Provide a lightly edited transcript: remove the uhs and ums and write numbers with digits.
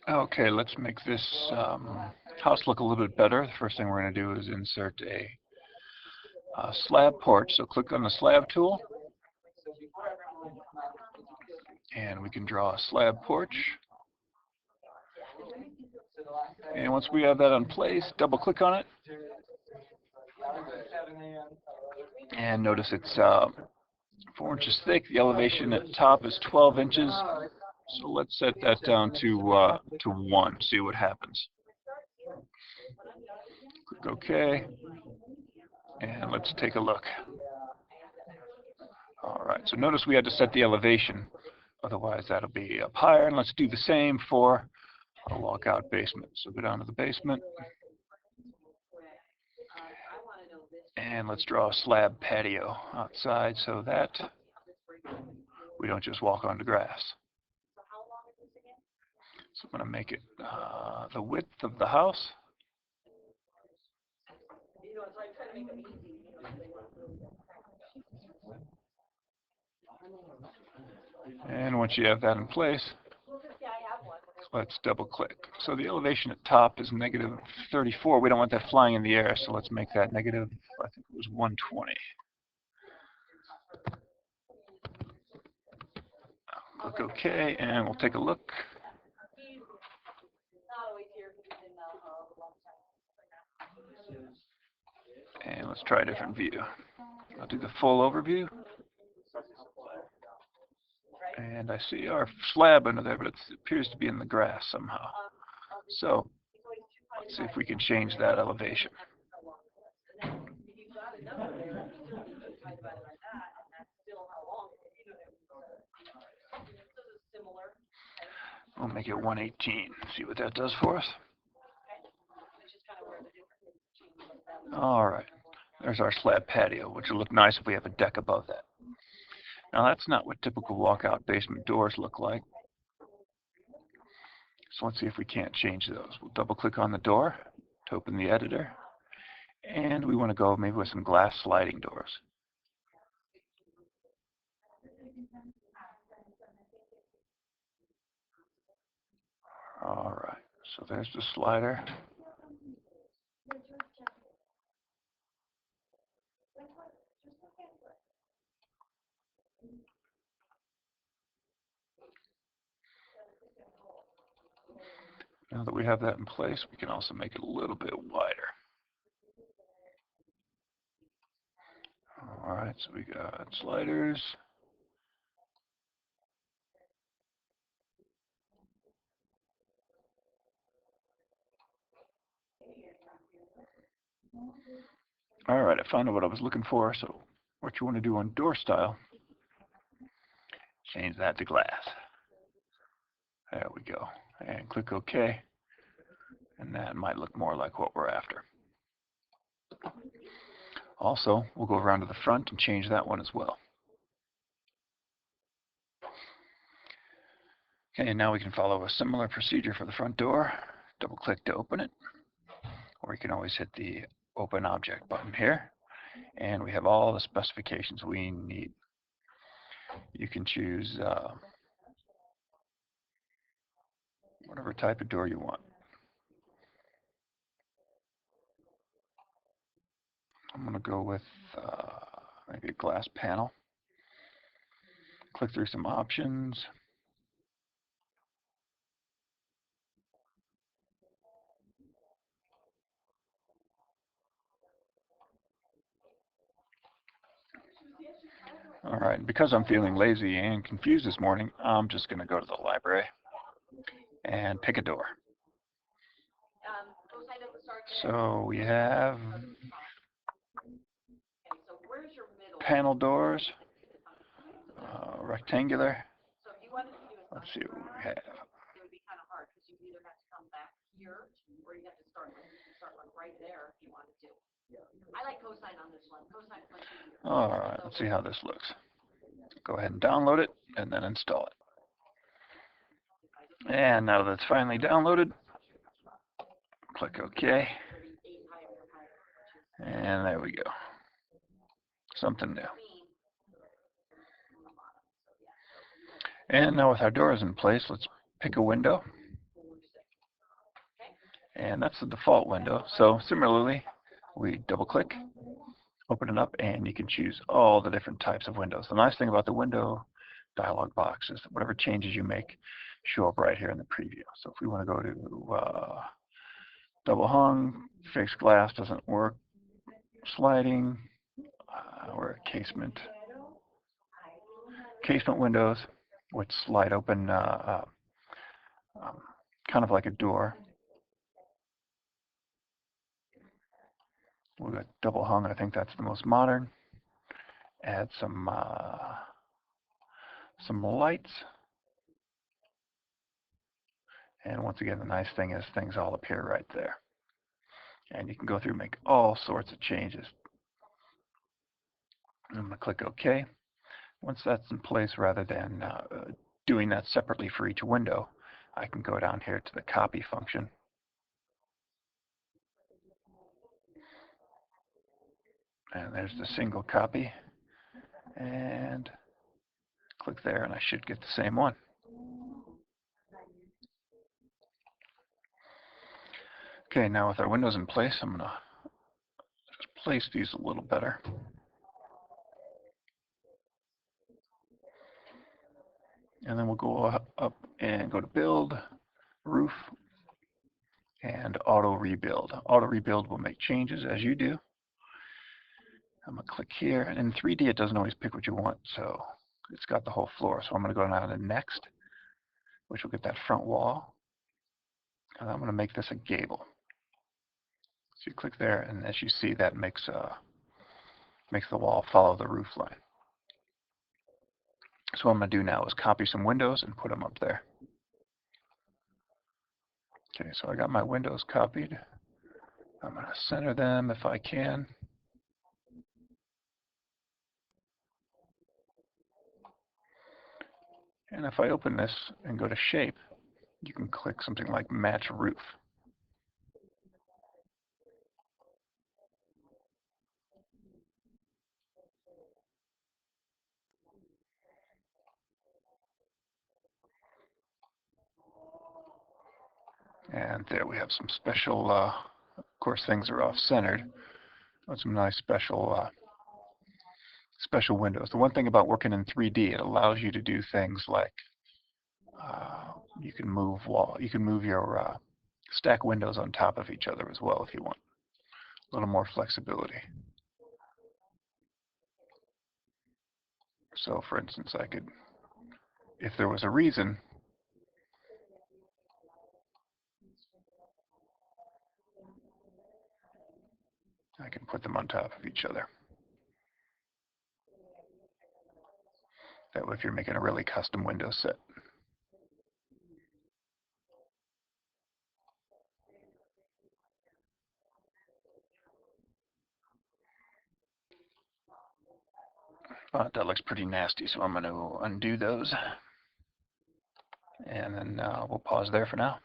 Okay, let's make this house look a little bit better. The first thing we're going to do is insert a slab porch. So click on the slab tool, and we can draw a slab porch. And once we have that in place, double click on it. And notice it's 4 inches thick. The elevation at the top is 12 inches. So let's set that down to 1, see what happens. Click OK, and let's take a look. All right, so notice we had to set the elevation, otherwise that'll be up higher. And let's do the same for a walkout basement. So go down to the basement, and let's draw a slab patio outside so that we don't just walk on the grass. So I'm going to make it the width of the house. And once you have that in place, let's double click. So the elevation at top is negative 34. We don't want that flying in the air, so let's make that negative, I think it was 120. Click OK, and we'll take a look. And let's try a different view. I'll do the full overview. And I see our slab under there, but it appears to be in the grass somehow. So let's see if we can change that elevation. We'll make it 118. See what that does for us. All right. There's our slab patio, which will look nice if we have a deck above that. Now that's not what typical walkout basement doors look like. So let's see if we can't change those. We'll double click on the door to open the editor. And we want to go maybe with some glass sliding doors. All right, so there's the slider. Now that we have that in place, we can also make it a little bit wider. All right, so we got sliders. All right, I found out what I was looking for. So what you want to do on door style, change that to glass. There we go. And click OK. And that might look more like what we're after. Also, we'll go around to the front and change that one as well. Okay, and now we can follow a similar procedure for the front door. Double click to open it. Or you can always hit the Open Object button here. And we have all the specifications we need. You can choose whatever type of door you want. I'm going to go with maybe a glass panel. Click through some options. All right, because I'm feeling lazy and confused this morning, I'm just going to go to the library and pick a door. So we have panel doors, rectangular. Let's see what we have. All right, let's see how this looks. Go ahead and download it and then install it. And now that it's finally downloaded, click OK. And there we go. Something new. And now with our doors in place, let's pick a window. And that's the default window. So similarly, we double click, open it up, and you can choose all the different types of windows. The nice thing about the window dialog box is that whatever changes you make show up right here in the preview. So if we want to go to double hung, fixed glass doesn't work, sliding, or casement windows, which slide open kind of like a door. We've got double hung. I think that's the most modern. Add some lights. And once again, the nice thing is things all appear right there. And you can go through and make all sorts of changes. I'm going to click OK. Once that's in place, rather than doing that separately for each window, I can go down here to the copy function. And there's the single copy. And click there, and I should get the same one. Okay, now with our windows in place, I'm going to just place these a little better. And then we'll go up and go to Build, Roof, and Auto Rebuild. Auto Rebuild will make changes as you do. I'm going to click here. And in 3D, it doesn't always pick what you want, so it's got the whole floor. So I'm going to go down to Next, which will get that front wall. And I'm going to make this a gable. So you click there, and as you see, that makes the wall follow the roof line. So what I'm going to do now is copy some windows and put them up there. Okay, so I got my windows copied. I'm going to center them if I can. And if I open this and go to Shape, you can click something like Match Roof. And there we have some special, of course things are off-centered, but some nice special windows. The one thing about working in 3D, it allows you to do things like you can move your stack windows on top of each other as well if you want. A little more flexibility. So for instance, I could, if there was a reason, I can put them on top of each other. That way if you're making a really custom window set. That looks pretty nasty, so I'm going to undo those. And then we'll pause there for now.